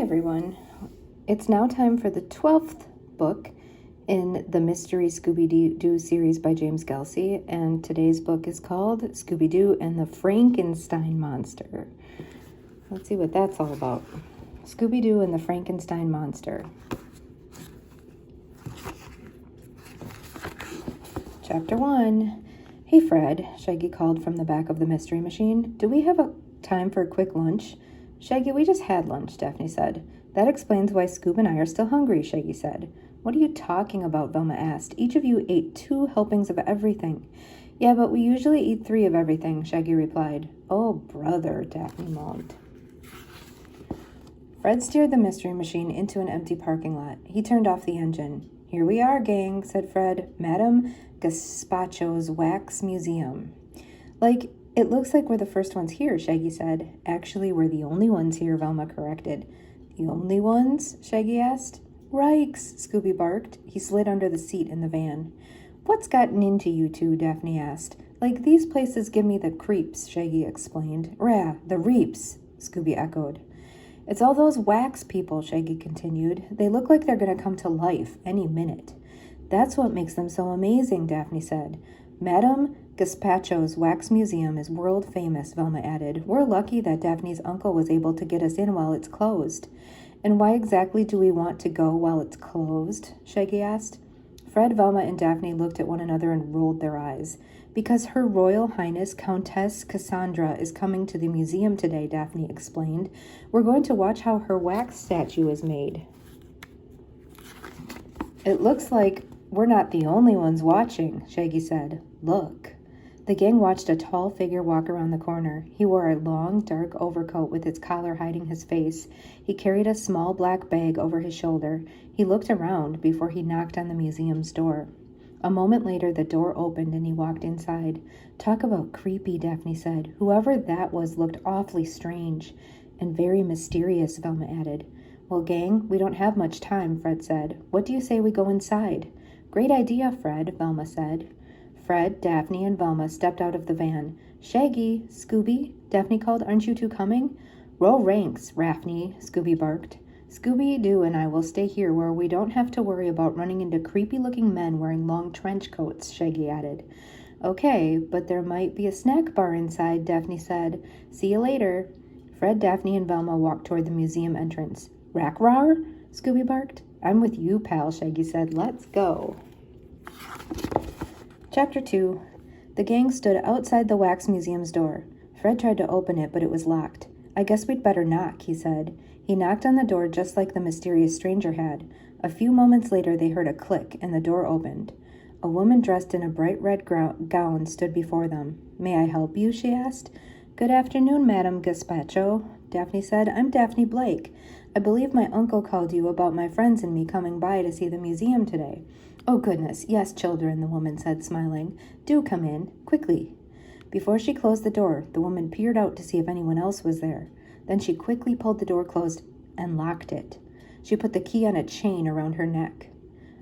everyone. It's now time for the 12th book in the Mystery Scooby-Doo series by James Gelsey, and today's book is called Scooby-Doo and the Frankenstein Monster. Let's see what that's all about. Scooby-Doo and the Frankenstein Monster. Chapter 1. Hey Fred, Shaggy called from the back of the Mystery Machine. Do we have time for a quick lunch? Shaggy, we just had lunch, Daphne said. That explains why Scoob and I are still hungry, Shaggy said. What are you talking about, Velma asked. Each of you ate 2 helpings of everything. Yeah, but we usually eat 3 of everything, Shaggy replied. Oh, brother, Daphne moaned. Fred steered the Mystery Machine into an empty parking lot. He turned off the engine. Here we are, gang, said Fred. Madame Gazpacho's Wax Museum. It looks like we're the first ones here, Shaggy said. Actually, we're the only ones here, Velma corrected. The only ones? Shaggy asked. Rikes, Scooby barked. He slid under the seat in the van. What's gotten into you two? Daphne asked. These places give me the creeps, Shaggy explained. Rah, the reeps, Scooby echoed. It's all those wax people, Shaggy continued. They look like they're going to come to life any minute. That's what makes them so amazing, Daphne said. Madame Gazpacho's Wax Museum is world famous, Velma added. We're lucky that Daphne's uncle was able to get us in while it's closed. And why exactly do we want to go while it's closed? Shaggy asked. Fred, Velma, and Daphne looked at one another and rolled their eyes. Because Her Royal Highness Countess Cassandra is coming to the museum today, Daphne explained. We're going to watch how her wax statue is made. It looks like we're not the only ones watching, Shaggy said. Look. The gang watched a tall figure walk around the corner. He wore a long, dark overcoat with its collar hiding his face. He carried a small black bag over his shoulder. He looked around before he knocked on the museum's door. A moment later, the door opened and he walked inside. Talk about creepy, Daphne said. Whoever that was looked awfully strange. And very mysterious, Velma added. Well, gang, we don't have much time, Fred said. What do you say we go inside? Great idea, Fred, Velma said. Fred, Daphne, and Velma stepped out of the van. Shaggy, Scooby, Daphne called, aren't you two coming? Roll ranks, Raphne, Scooby barked. Scooby-Doo and I will stay here where we don't have to worry about running into creepy-looking men wearing long trench coats, Shaggy added. Okay, but there might be a snack bar inside, Daphne said. See you later. Fred, Daphne, and Velma walked toward the museum entrance. Rack-rar? Scooby barked. I'm with you, pal, Shaggy said. Let's go. Chapter 2. The gang stood outside the Wax Museum's door. Fred tried to open it, but it was locked. I guess we'd better knock, he said. He knocked on the door just like the mysterious stranger had. A few moments later, they heard a click, and the door opened. A woman dressed in a bright red gown stood before them. May I help you? She asked. Good afternoon, Madame Gazpacho, Daphne said. I'm Daphne Blake. I believe my uncle called you about my friends and me coming by to see the museum today. Oh, goodness, yes, children, the woman said, smiling. Do come in, quickly. Before she closed the door, the woman peered out to see if anyone else was there. Then she quickly pulled the door closed and locked it. She put the key on a chain around her neck.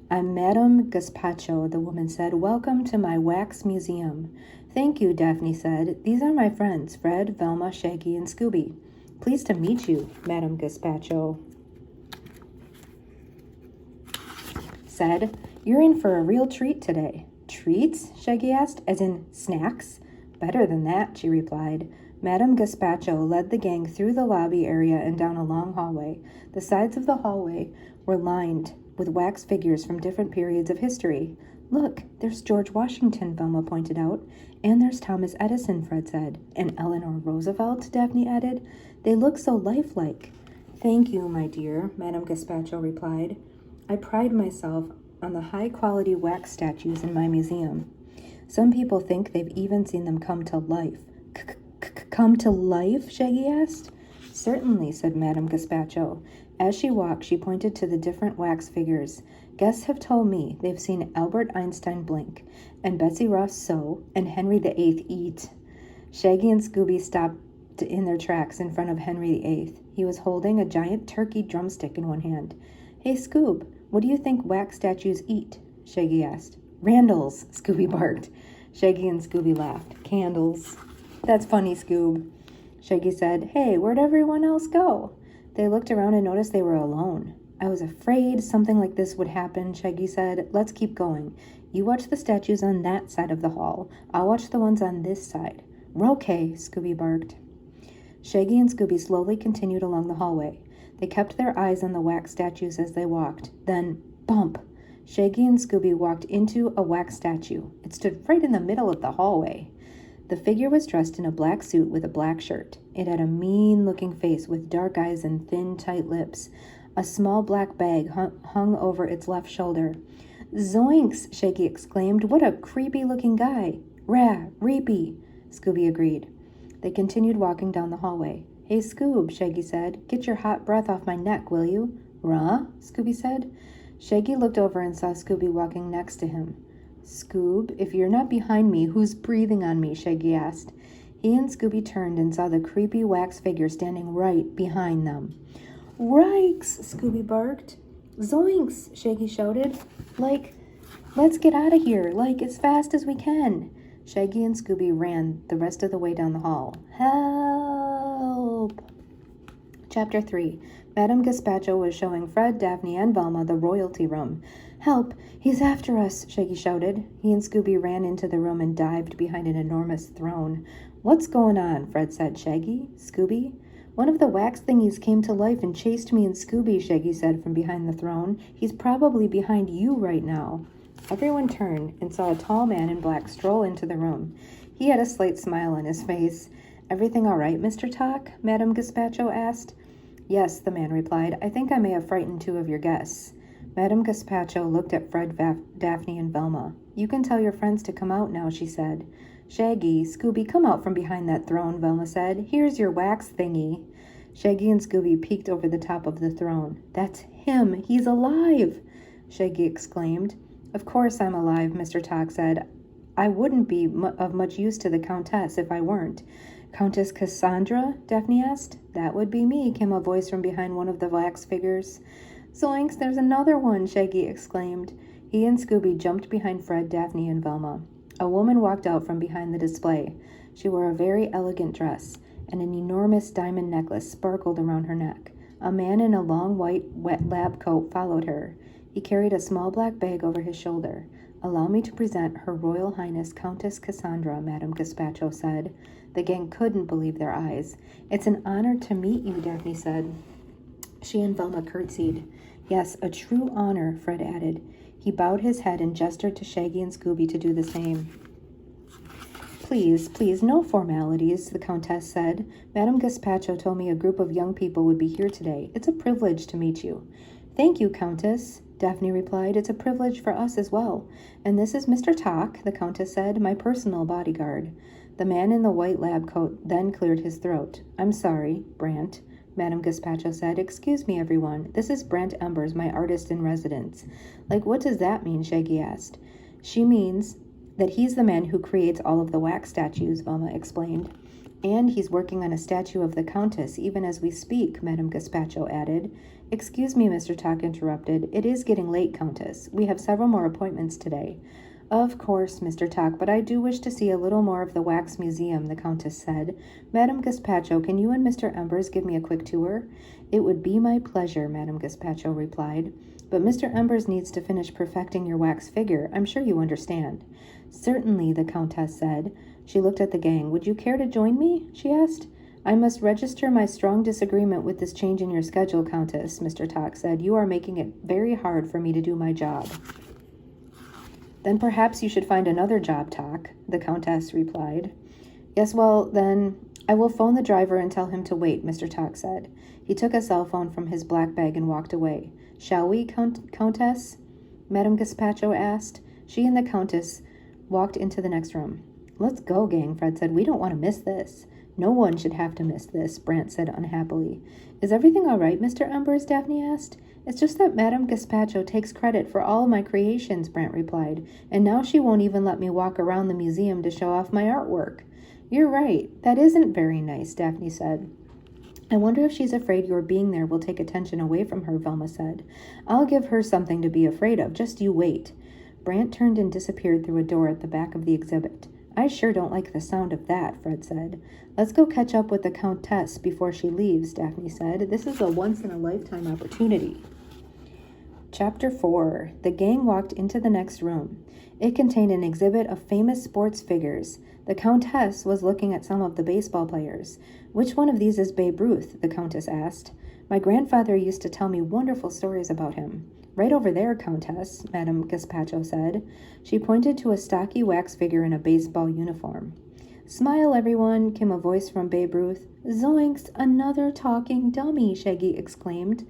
I'm Madame Gazpacho, the woman said. Welcome to my wax museum. Thank you, Daphne said. These are my friends, Fred, Velma, Shaggy, and Scooby. Pleased to meet you, Madame Gazpacho said. You're in for a real treat today. Treats? Shaggy asked. As in snacks? Better than that, she replied. Madame Gazpacho led the gang through the lobby area and down a long hallway. The sides of the hallway were lined with wax figures from different periods of history. Look, there's George Washington, Velma pointed out. And there's Thomas Edison, Fred said. And Eleanor Roosevelt, Daphne added. They look so lifelike. Thank you, my dear, Madame Gazpacho replied. I pride myself on the high-quality wax statues in my museum. Some people think they've even seen them come to life. Come to life? Shaggy asked. Certainly, said Madame Gazpacho. As she walked, she pointed to the different wax figures. Guests have told me they've seen Albert Einstein blink, and Betsy Ross sew, and Henry VIII eat. Shaggy and Scooby stopped in their tracks in front of Henry VIII. He was holding a giant turkey drumstick in one hand. Hey, Scoob, what do you think wax statues eat? Shaggy asked. Randalls, Scooby barked. Shaggy and Scooby laughed. Candles. That's funny, Scoob. Shaggy said, Hey, where'd everyone else go? They looked around and noticed they were alone. I was afraid something like this would happen, Shaggy said. Let's keep going. You watch the statues on that side of the hall. I'll watch the ones on this side. Okay, Scooby barked. Shaggy and Scooby slowly continued along the hallway. They kept their eyes on the wax statues as they walked. Then, bump! Shaggy and Scooby walked into a wax statue. It stood right in the middle of the hallway. The figure was dressed in a black suit with a black shirt. It had a mean-looking face with dark eyes and thin, tight lips. A small black bag hung over its left shoulder. Zoinks! Shaggy exclaimed. What a creepy-looking guy. Rah! Reepy! Scooby agreed. They continued walking down the hallway. Hey, Scoob, Shaggy said. Get your hot breath off my neck, will you? Rah? Scooby said. Shaggy looked over and saw Scooby walking next to him. Scoob, if you're not behind me, who's breathing on me? Shaggy asked. He and Scooby turned and saw the creepy wax figure standing right behind them. Rikes! Scooby barked. Zoinks! Shaggy shouted. Let's get out of here, as fast as we can. Shaggy and Scooby ran the rest of the way down the hall. Help! Chapter 3. Madame Gazpacho was showing Fred, Daphne, and Velma the royalty room. Help! He's after us, Shaggy shouted. He and Scooby ran into the room and dived behind an enormous throne. What's going on? Fred said. Shaggy? Scooby? One of the wax thingies came to life and chased me and Scooby, Shaggy said from behind the throne. He's probably behind you right now. Everyone turned and saw a tall man in black stroll into the room. He had a slight smile on his face. Everything all right, Mr. Tock? Madame Gazpacho asked. Yes, the man replied. I think I may have frightened 2 of your guests. Madame Gazpacho looked at Fred, Daphne, and Velma. You can tell your friends to come out now, she said. Shaggy, Scooby, come out from behind that throne, Velma said. Here's your wax thingy. Shaggy and Scooby peeked over the top of the throne. That's him. He's alive, Shaggy exclaimed. Of course I'm alive, Mr. Tock said. I wouldn't be of much use to the Countess if I weren't. Countess Cassandra? Daphne asked. That would be me, came a voice from behind one of the wax figures. Zoinks, there's another one, Shaggy exclaimed. He and Scooby jumped behind Fred, Daphne, and Velma. A woman walked out from behind the display. She wore a very elegant dress, and an enormous diamond necklace sparkled around her neck. A man in a long white wet lab coat followed her. He carried a small black bag over his shoulder. Allow me to present Her Royal Highness Countess Cassandra, Madame Gazpacho said. The gang couldn't believe their eyes. It's an honor to meet you, Daphne said. She and Velma curtsied. Yes, a true honor, Fred added. He bowed his head and gestured to Shaggy and Scooby to do the same. Please, no formalities, the Countess said. Madame Gazpacho told me a group of young people would be here today. It's a privilege to meet you. Thank you, Countess, Daphne replied. It's a privilege for us as well. And this is Mr. Tock, the Countess said, my personal bodyguard. The man in the white lab coat then cleared his throat. I'm sorry, Brant, Madame Gazpacho said. Excuse me, everyone. This is Brant Embers, my artist in residence. What does that mean? Shaggy asked. She means that he's the man who creates all of the wax statues, Velma explained. And he's working on a statue of the Countess, even as we speak, Madame Gazpacho added. Excuse me, Mr. Tock interrupted. It is getting late, Countess. We have several more appointments today. Of course, Mr. Tock, but I do wish to see a little more of the wax museum, the Countess said. Madame Gazpacho, can you and Mr. Embers give me a quick tour? It would be my pleasure, Madame Gazpacho replied. But Mr. Embers needs to finish perfecting your wax figure. I'm sure you understand. Certainly, the Countess said. She looked at the gang. Would you care to join me? She asked. I must register my strong disagreement with this change in your schedule, Countess, Mr. Tock said. You are making it very hard for me to do my job. Then perhaps you should find another job, Tock, the Countess replied. Yes, well, then I will phone the driver and tell him to wait, Mr. Tock said. He took a cell phone from his black bag and walked away. Shall we, Countess? Madame Gazpacho asked. She and the Countess walked into the next room. Let's go, gang, Fred said. We don't want to miss this. No one should have to miss this, Brant said unhappily. Is everything all right, Mr. Embers? Daphne asked. It's just that Madame Gazpacho takes credit for all my creations, Brant replied, and now she won't even let me walk around the museum to show off my artwork. You're right. That isn't very nice, Daphne said. I wonder if she's afraid your being there will take attention away from her, Velma said. I'll give her something to be afraid of. Just you wait. Brant turned and disappeared through a door at the back of the exhibit. I sure don't like the sound of that, Fred said. Let's go catch up with the Countess before she leaves, Daphne said. This is a once-in-a-lifetime opportunity. Chapter 4. The gang walked into the next room. It contained an exhibit of famous sports figures. The Countess was looking at some of the baseball players. Which one of these is Babe Ruth? The Countess asked. My grandfather used to tell me wonderful stories about him. Right over there, Countess, Madame Gazpacho said. She pointed to a stocky wax figure in a baseball uniform. Smile, everyone, came a voice from Babe Ruth. Zoinks, another talking dummy, Shaggy exclaimed.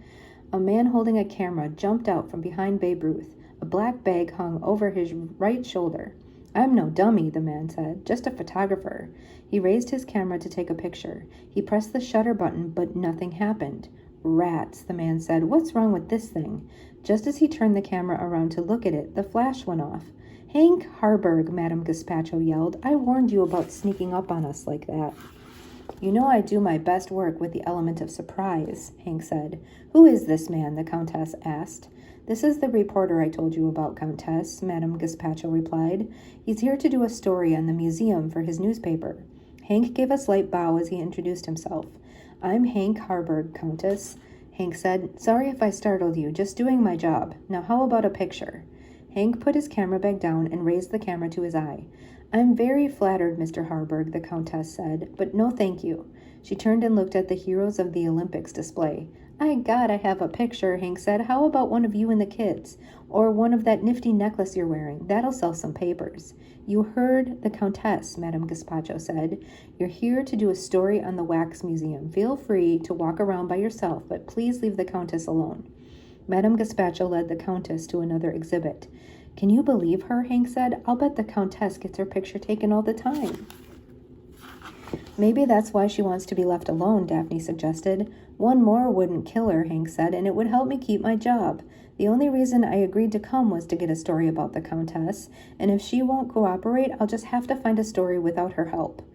A man holding a camera jumped out from behind Babe Ruth. A black bag hung over his right shoulder. I'm no dummy, the man said, just a photographer. He raised his camera to take a picture. He pressed the shutter button, but nothing happened. Rats, the man said. What's wrong with this thing? Just as he turned the camera around to look at it, the flash went off. Hank Harburg, Madame Gazpacho yelled. I warned you about sneaking up on us like that. You know I do my best work with the element of surprise, Hank said. Who is this man? The Countess asked. This is the reporter I told you about, Countess, Madame Gazpacho replied. He's here to do a story on the museum for his newspaper. Hank gave a slight bow as he introduced himself. I'm Hank Harburg, Countess, Hank said. Sorry if I startled you, just doing my job. Now how about a picture? Hank put his camera bag down and raised the camera to his eye. I'm very flattered, Mr. Harburg, the Countess said, but no thank you. She turned and looked at the Heroes of the Olympics display. I gotta have a picture, Hank said. How about one of you and the kids? Or one of that nifty necklace you're wearing. That'll sell some papers. You heard the Countess, Madame Gazpacho said. You're here to do a story on the Wax Museum. Feel free to walk around by yourself, but please leave the Countess alone. Madame Gazpacho led the Countess to another exhibit. Can you believe her? Hank said. I'll bet the Countess gets her picture taken all the time. Maybe that's why she wants to be left alone, Daphne suggested. One more wouldn't kill her, Hank said, and it would help me keep my job. The only reason I agreed to come was to get a story about the Countess, and if she won't cooperate, I'll just have to find a story without her help.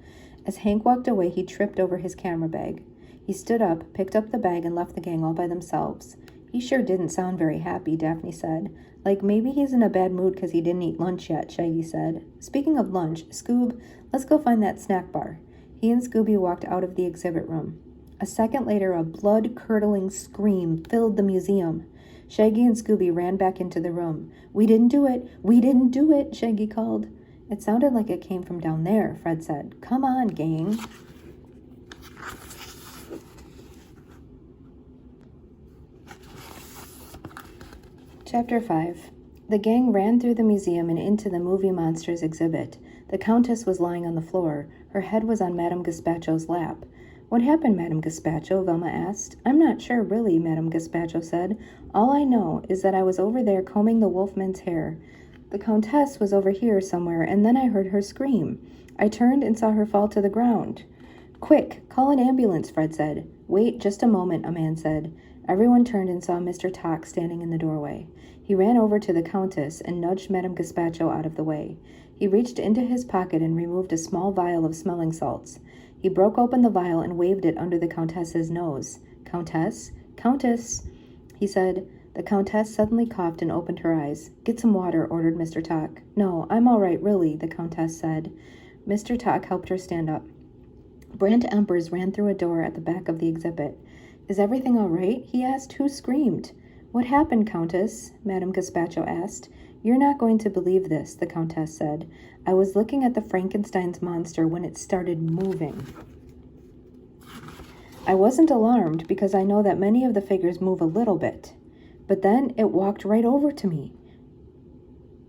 As Hank walked away, he tripped over his camera bag. He stood up, picked up the bag, and left the gang all by themselves. He sure didn't sound very happy, Daphne said. Like maybe he's in a bad mood because he didn't eat lunch yet, Shaggy said. Speaking of lunch, Scoob, let's go find that snack bar. He and Scooby walked out of the exhibit room. A second later, a blood-curdling scream filled the museum. Shaggy and Scooby ran back into the room. We didn't do it! We didn't do it! Shaggy called. It sounded like it came from down there, Fred said. Come on, gang. Chapter 5. The gang ran through the museum and into the movie monsters exhibit. The Countess was lying on the floor. Her head was on Madame Gazpacho's lap. What happened, Madame Gazpacho? Velma asked. I'm not sure, really, Madame Gazpacho said. All I know is that I was over there combing the wolfman's hair. The Countess was over here somewhere, and then I heard her scream. I turned and saw her fall to the ground. Quick, call an ambulance, Fred said. Wait just a moment, a man said. Everyone turned and saw Mr. Tock standing in the doorway. He ran over to the Countess and nudged Madame Gazpacho out of the way. He reached into his pocket and removed a small vial of smelling salts. He broke open the vial and waved it under the Countess's nose. Countess? Countess, he said. The Countess suddenly coughed and opened her eyes. Get some water, ordered Mr. Tock. No, I'm all right, really, the Countess said. Mr. Tock helped her stand up. Brant Empers ran through a door at the back of the exhibit. Is everything all right? He asked. Who screamed? What happened, Countess? Madame Gazpacho asked. You're not going to believe this, the Countess said. I was looking at the Frankenstein's monster when it started moving. I wasn't alarmed because I know that many of the figures move a little bit. But then it walked right over to me.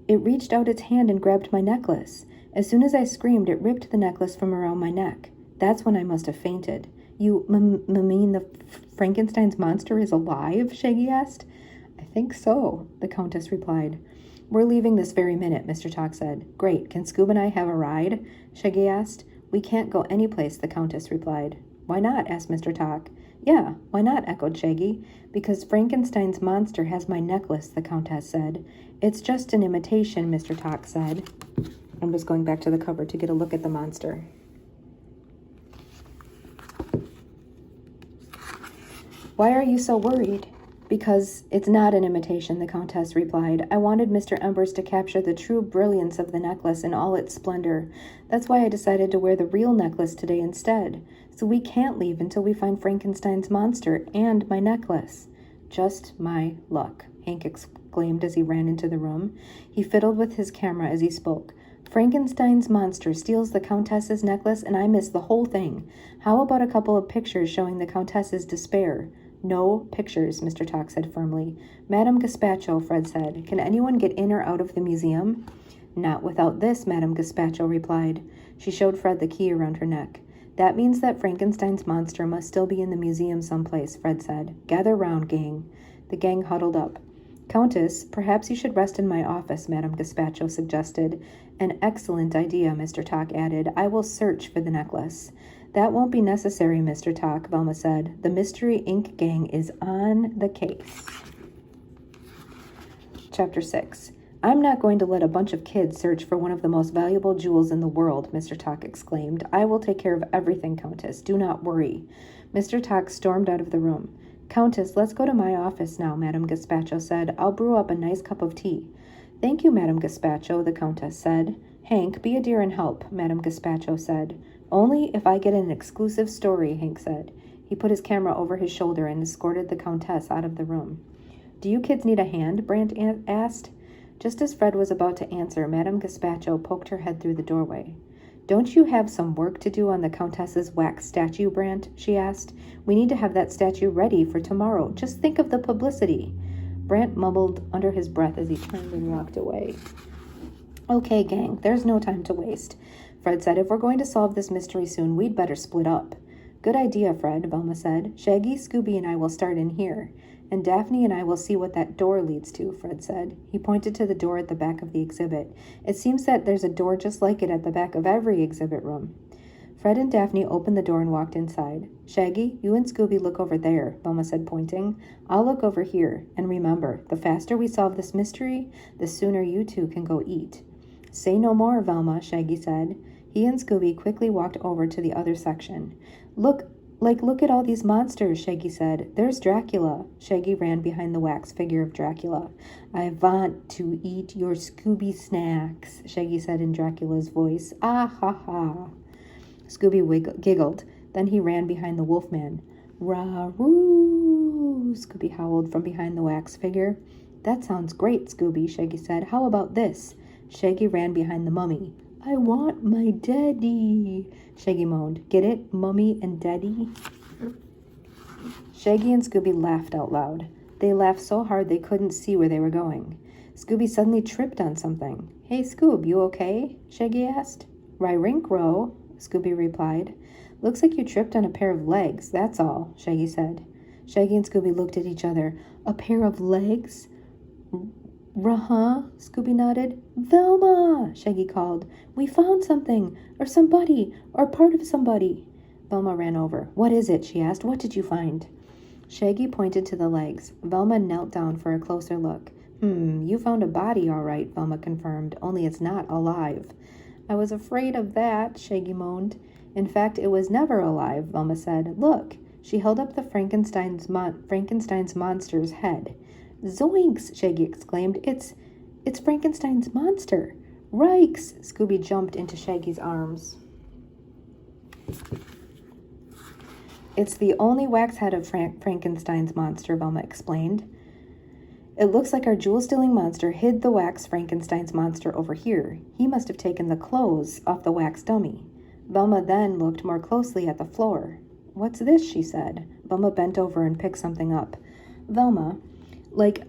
It reached out its hand and grabbed my necklace. As soon as I screamed, it ripped the necklace from around my neck. That's when I must have fainted. You mean the Frankenstein's monster is alive? Shaggy asked. I think so, the Countess replied. We're leaving this very minute, Mr. Tock said. Great. Can Scoob and I have a ride? Shaggy asked. We can't go anyplace, the Countess replied. Why not? Asked Mr. Tock. Yeah, why not? Echoed Shaggy. Because Frankenstein's monster has my necklace, the Countess said. It's just an imitation, Mr. Tock said. I'm just going back to the cover to get a look at the monster. Why are you so worried? Because it's not an imitation, the Countess replied. I wanted Mr. Embers to capture the true brilliance of the necklace in all its splendor. That's why I decided to wear the real necklace today instead. So we can't leave until we find Frankenstein's monster and my necklace. Just my luck, Hank exclaimed as he ran into the room. He fiddled with his camera as he spoke. Frankenstein's monster steals the Countess's necklace and I miss the whole thing. How about a couple of pictures showing the Countess's despair? No pictures, Mr. Talk said firmly. Madame Gazpacho, Fred said. Can anyone get in or out of the museum? Not without this, Madame Gazpacho replied. She showed Fred the key around her neck. That means that Frankenstein's monster must still be in the museum someplace, Fred said. Gather round, gang. The gang huddled up. Countess, perhaps you should rest in my office, Madame Gazpacho suggested. An excellent idea, Mr. Talk added. I will search for the necklace. That won't be necessary, Mr. Talk, Velma said. The Mystery Inc. gang is on the case. Chapter 6. I'm not going to let a bunch of kids search for one of the most valuable jewels in the world, Mr. Talk exclaimed. I will take care of everything, Countess. Do not worry. Mr. Talk stormed out of the room. Countess, let's go to my office now, Madame Gazpacho said. I'll brew up a nice cup of tea. Thank you, Madame Gazpacho, the Countess said. Hank, be a dear and help, Madame Gazpacho said. Only if I get an exclusive story, Hank said. He put his camera over his shoulder and escorted the Countess out of the room. Do you kids need a hand? Brant asked. Just as Fred was about to answer, Madame Gazpacho poked her head through the doorway. Don't you have some work to do on the Countess's wax statue, Brant? She asked. We need to have that statue ready for tomorrow. Just think of the publicity. Brant mumbled under his breath as he turned and walked away. Okay, gang, there's no time to waste. Fred said, if we're going to solve this mystery soon, we'd better split up. Good idea, Fred, Velma said. Shaggy, Scooby, and I will start in here. And Daphne and I will see what that door leads to, Fred said. He pointed to the door at the back of the exhibit. It seems that there's a door just like it at the back of every exhibit room. Fred and Daphne opened the door and walked inside. Shaggy, you and Scooby look over there, Velma said, pointing. I'll look over here. And remember, the faster we solve this mystery, the sooner you two can go eat. Say no more, Velma, Shaggy said. He and Scooby quickly walked over to the other section. Look at all these monsters, Shaggy said. There's Dracula. Shaggy ran behind the wax figure of Dracula. I want to eat your Scooby snacks, Shaggy said in Dracula's voice. Ah ha ha. Scooby giggled. Then he ran behind the wolfman. Rah-roo, Scooby howled from behind the wax figure. That sounds great, Scooby, Shaggy said. How about this? Shaggy ran behind the mummy. I want my daddy, Shaggy moaned. Get it, mummy and daddy? Shaggy and Scooby laughed out loud. They laughed so hard they couldn't see where they were going. Scooby suddenly tripped on something. Hey, Scoob, you okay? Shaggy asked. Ry-rink-ro, Scooby replied. Looks like you tripped on a pair of legs, that's all, Shaggy said. Shaggy and Scooby looked at each other. A pair of legs? Ruh-huh, Scooby nodded. Velma, Shaggy called. We found something, or somebody, or part of somebody. Velma ran over. What is it? She asked. What did you find? Shaggy pointed to the legs. Velma knelt down for a closer look. You found a body, all right, Velma confirmed, only it's not alive. I was afraid of that, Shaggy moaned. In fact, it was never alive, Velma said. Look. She held up the Frankenstein's monster's head. Zoinks! Shaggy exclaimed. It's Frankenstein's monster. Rikes! Scooby jumped into Shaggy's arms. It's the only wax head of Frankenstein's monster, Velma explained. It looks like our jewel-stealing monster hid the wax Frankenstein's monster over here. He must have taken the clothes off the wax dummy. Velma then looked more closely at the floor. What's this? She said. Velma bent over and picked something up. Velma,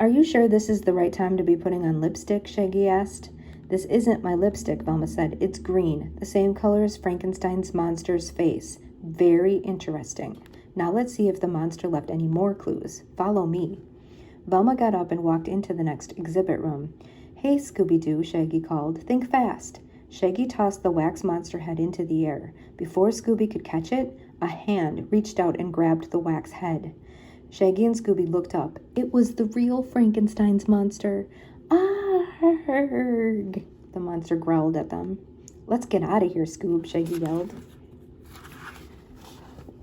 are you sure this is the right time to be putting on lipstick? Shaggy asked. This isn't my lipstick, Velma said. It's green, the same color as Frankenstein's monster's face. Very interesting. Now let's see if the monster left any more clues. Follow me. Velma got up and walked into the next exhibit room. Hey, Scooby-Doo, Shaggy called. Think fast. Shaggy tossed the wax monster head into the air. Before Scooby could catch it, a hand reached out and grabbed the wax head. Shaggy and Scooby looked up. It was the real Frankenstein's monster. Arrgh! The monster growled at them. Let's get out of here, Scoob, Shaggy yelled.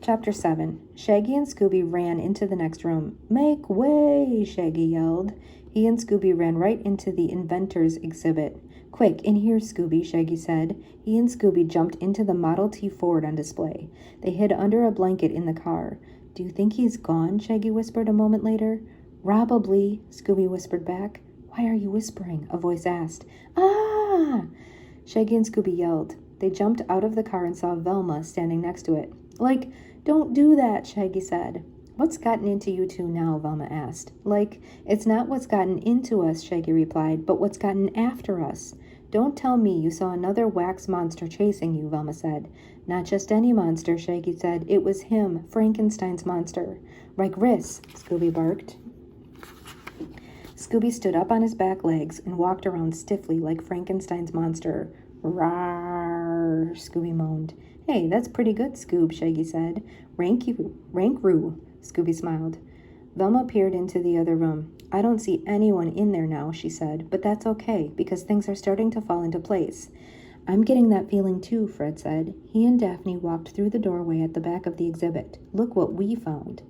Chapter 7. Shaggy and Scooby ran into the next room. "Make way!" Shaggy yelled. He and Scooby ran right into the inventor's exhibit. "Quick, in here, Scooby," Shaggy said. He and Scooby jumped into the Model T Ford on display. They hid under a blanket in the car. "Do you think he's gone?" Shaggy whispered a moment later. "Probably," Scooby whispered back. "Why are you whispering?" a voice asked. "Ah!" Shaggy and Scooby yelled. They jumped out of the car and saw Velma standing next to it. "Like, don't do that," Shaggy said. "What's gotten into you two now?" Velma asked. "Like, it's not what's gotten into us," Shaggy replied, "but what's gotten after us." "Don't tell me you saw another wax monster chasing you," Velma said. "Not just any monster," Shaggy said. "It was him, Frankenstein's monster." "Like Riss," Scooby barked. Scooby stood up on his back legs and walked around stiffly like Frankenstein's monster. "Rawr," Scooby moaned. "Hey, that's pretty good, Scoob," Shaggy said. Rank-roo," Scooby smiled. Velma peered into the other room. "I don't see anyone in there now," she said, "but that's okay, because things are starting to fall into place." "I'm getting that feeling too," Fred said. He and Daphne walked through the doorway at the back of the exhibit. "Look what we found."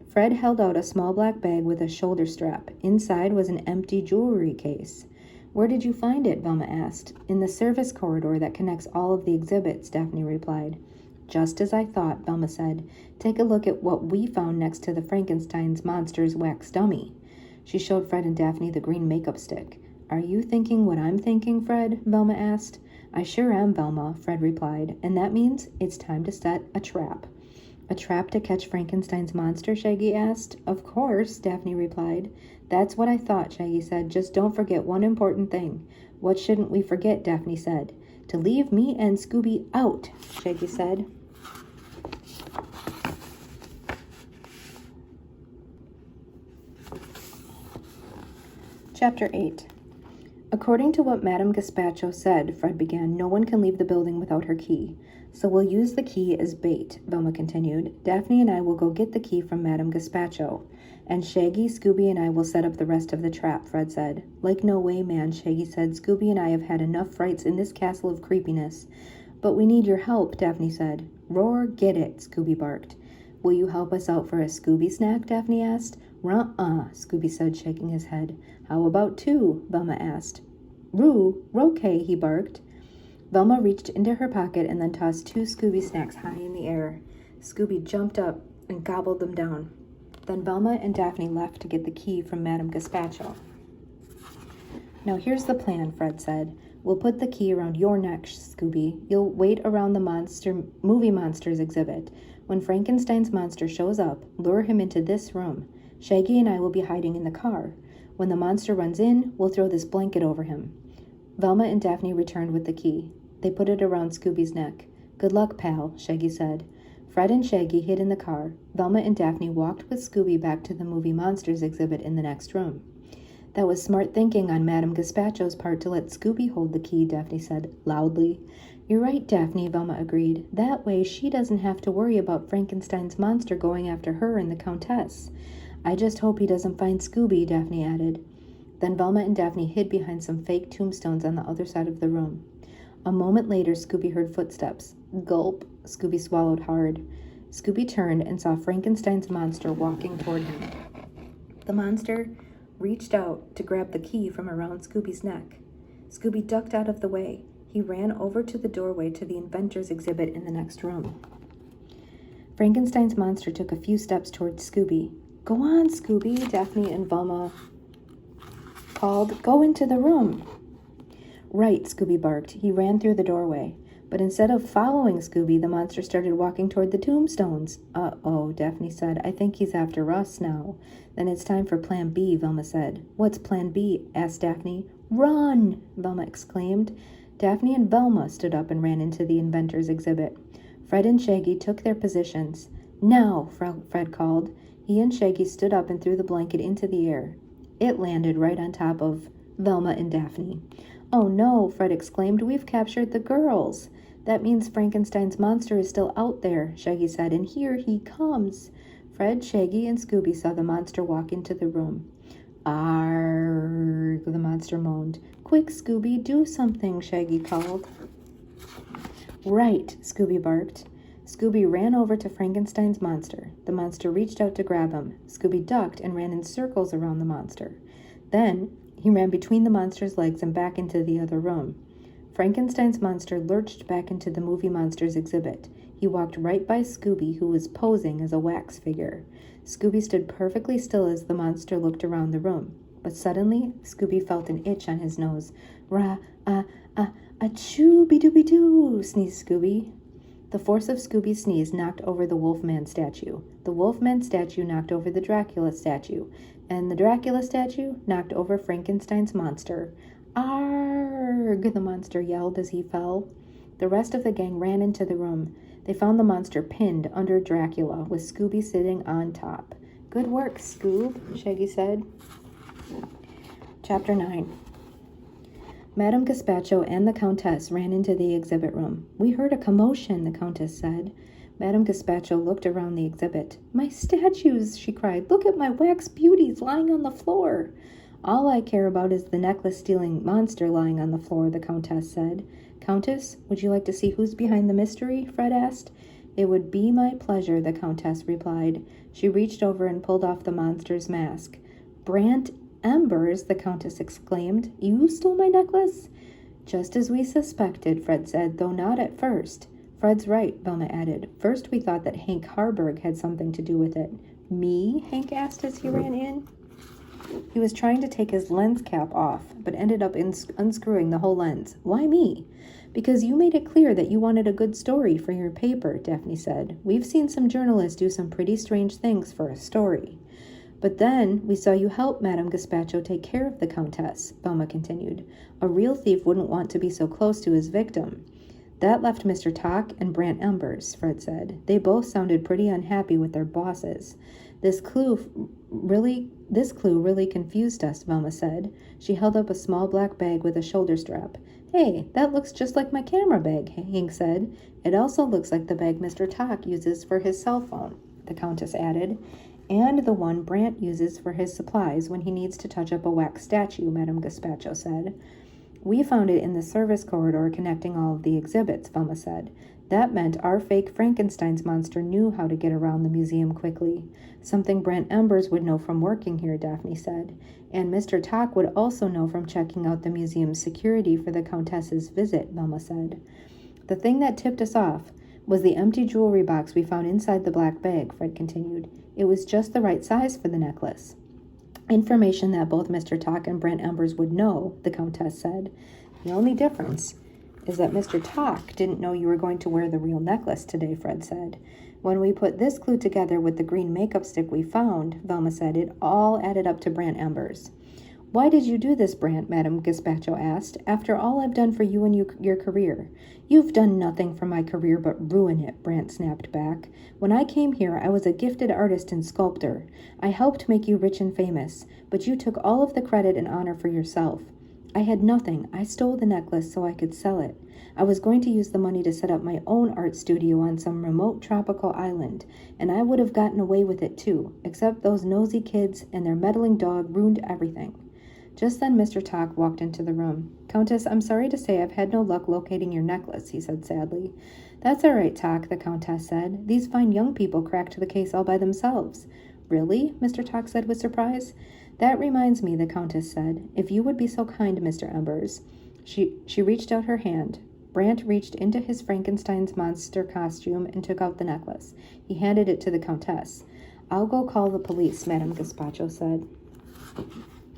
Fred held out a small black bag with a shoulder strap. Inside was an empty jewelry case. "Where did you find it?" Velma asked. "In the service corridor that connects all of the exhibits," Daphne replied. "Just as I thought," Velma said. "Take a look at what we found next to the Frankenstein's monster's wax dummy." She showed Fred and Daphne the green makeup stick. "Are you thinking what I'm thinking, Fred?" Velma asked. "I sure am, Velma," Fred replied. "And that means it's time to set a trap." "A trap to catch Frankenstein's monster?" Shaggy asked. "Of course," Daphne replied. "That's what I thought," Shaggy said. "Just don't forget one important thing." "What shouldn't we forget?" Daphne said. "To leave me and Scooby out," Shaggy said. Chapter 8. "According to what Madame Gazpacho said," Fred began, "no one can leave the building without her key. So we'll use the key as bait," Velma continued. "Daphne and I will go get the key from Madame Gazpacho. And Shaggy, Scooby, and I will set up the rest of the trap," Fred said. "Like no way, man," Shaggy said. "Scooby and I have had enough frights in this castle of creepiness." "But we need your help," Daphne said. "Roar, get it," Scooby barked. "Will you help us out for a Scooby snack?" Daphne asked. "Ruh-uh," Scooby said, shaking his head. "How about two?" Velma asked. "Rokay," he barked. Velma reached into her pocket and then tossed two Scooby snacks high in the air. Scooby jumped up and gobbled them down. Then Velma and Daphne left to get the key from Madame Gazpacho. "Now here's the plan," Fred said. "We'll put the key around your neck, Scooby. You'll wait around the movie monsters exhibit. When Frankenstein's monster shows up, lure him into this room. Shaggy and I will be hiding in the car. When the monster runs in, we'll throw this blanket over him." Velma and Daphne returned with the key. They put it around Scooby's neck. "Good luck, pal," Shaggy said. Fred and Shaggy hid in the car. Velma and Daphne walked with Scooby back to the movie monsters exhibit in the next room. "That was smart thinking on Madame Gazpacho's part to let Scooby hold the key," Daphne said loudly. "You're right, Daphne," Velma agreed. "That way she doesn't have to worry about Frankenstein's monster going after her and the Countess." "I just hope he doesn't find Scooby," Daphne added. Then Velma and Daphne hid behind some fake tombstones on the other side of the room. A moment later, Scooby heard footsteps. Gulp. Scooby swallowed hard. Scooby turned and saw Frankenstein's monster walking toward him. The monster reached out to grab the key from around Scooby's neck. Scooby ducked out of the way. He ran over to the doorway to the inventor's exhibit in the next room. Frankenstein's monster took a few steps towards Scooby. "Go on, Scooby," Daphne and Velma called. "Go into the room." "Right," Scooby barked. He ran through the doorway. But instead of following Scooby, the monster started walking toward the tombstones. "Uh-oh," Daphne said. "I think he's after us now." "Then it's time for Plan B," Velma said. "What's Plan B?" asked Daphne. "Run!" Velma exclaimed. Daphne and Velma stood up and ran into the inventor's exhibit. Fred and Shaggy took their positions. "Now," Fred called. He and Shaggy stood up and threw the blanket into the air. It landed right on top of Velma and Daphne. "Oh no," Fred exclaimed. "We've captured the girls." "That means Frankenstein's monster is still out there," Shaggy said, "and here he comes." Fred, Shaggy, and Scooby saw the monster walk into the room. "Arrgh," the monster moaned. "Quick, Scooby, do something," Shaggy called. "Right," Scooby barked. Scooby ran over to Frankenstein's monster. The monster reached out to grab him. Scooby ducked and ran in circles around the monster. Then he ran between the monster's legs and back into the other room. Frankenstein's monster lurched back into the movie monsters exhibit. He walked right by Scooby, who was posing as a wax figure. Scooby stood perfectly still as the monster looked around the room. But suddenly, Scooby felt an itch on his nose. A-choo-be-doo-be-doo, sneezed Scooby. The force of Scooby's sneeze knocked over the Wolfman statue. The Wolfman statue knocked over the Dracula statue. And the Dracula statue knocked over Frankenstein's monster. Arrgh, the monster yelled as he fell. The rest of the gang ran into the room. They found the monster pinned under Dracula, with Scooby sitting on top. Good work, Scoob, Shaggy said. Chapter 9. Madame Gazpacho and the Countess ran into the exhibit room. We heard a commotion, the Countess said. Madame Gazpacho looked around the exhibit. My statues, she cried. Look at my wax beauties lying on the floor. All I care about is the necklace-stealing monster lying on the floor, the Countess said. Countess, would you like to see who's behind the mystery? Fred asked. It would be my pleasure, the Countess replied. She reached over and pulled off the monster's mask. Brant Embers, the Countess exclaimed. You stole my necklace? Just as we suspected, Fred said, though not at first. Fred's right, Velma added. First we thought that Hank Harburg had something to do with it. Me? Hank asked as he ran in. He was trying to take his lens cap off, but ended up unscrewing the whole lens. Why me? Because you made it clear that you wanted a good story for your paper, Daphne said. We've seen some journalists do some pretty strange things for a story. But then we saw you help Madame Gazpacho take care of the Countess, Velma continued. A real thief wouldn't want to be so close to his victim. That left Mr. Tock and Brant Embers, Fred said. They both sounded pretty unhappy with their bosses. This clue really confused us, Velma said. She held up a small black bag with a shoulder strap. Hey, that looks just like my camera bag, Hank said. It also looks like the bag Mr. Tock uses for his cell phone, the Countess added. And the one Brant uses for his supplies when he needs to touch up a wax statue, Madame Gazpacho said. We found it in the service corridor connecting all of the exhibits, Velma said. That meant our fake Frankenstein's monster knew how to get around the museum quickly. Something Brant Embers would know from working here, Daphne said. And Mr. Tock would also know from checking out the museum's security for the Countess's visit, Velma said. The thing that tipped us off was the empty jewelry box we found inside the black bag, Fred continued. It was just the right size for the necklace. Information that both Mr. Tock and Brant Embers would know, the Countess said. The only difference is that Mr. Tock didn't know you were going to wear the real necklace today, Fred said. When we put this clue together with the green makeup stick we found, Velma said, it all added up to Brant Embers. Why did you do this, Brant? Madame Gazpacho asked. After all I've done for you and your career. You've done nothing for my career but ruin it, Brant snapped back. When I came here, I was a gifted artist and sculptor. I helped make you rich and famous, but you took all of the credit and honor for yourself. I had nothing. I stole the necklace so I could sell it. I was going to use the money to set up my own art studio on some remote tropical island, and I would have gotten away with it too, except those nosy kids and their meddling dog ruined everything. Just then Mr. Tock walked into the room. Countess, I'm sorry to say I've had no luck locating your necklace, he said sadly. That's all right, Tock, the Countess said. These fine young people cracked the case all by themselves. Really? Mr. Tock said with surprise. That reminds me, the Countess said. If you would be so kind, Mr. Embers. She reached out her hand. Brant reached into his Frankenstein's monster costume and took out the necklace. He handed it to the Countess. I'll go call the police, Madame Gazpacho said.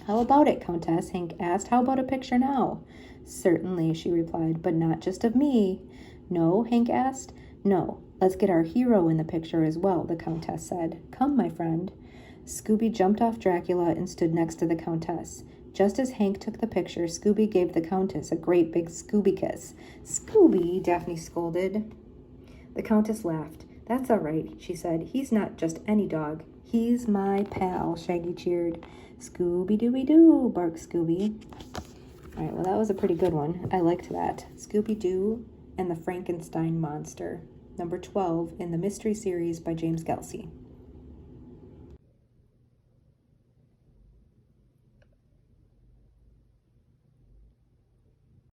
How about it, Countess? Hank asked. How about a picture now? Certainly, she replied, but not just of me. No, Hank asked. No, let's get our hero in the picture as well, the Countess said. Come, my friend. Scooby jumped off Dracula and stood next to the Countess. Just as Hank took the picture, Scooby gave the Countess a great big Scooby kiss. Scooby, Daphne scolded. The Countess laughed. That's all right, she said. He's not just any dog. He's my pal, Shaggy cheered. Scooby-Dooby-Doo, barked Scooby. All right, well, that was a pretty good one. I liked that. Scooby-Doo and the Frankenstein Monster, number 12 in the mystery series by James Gelsey.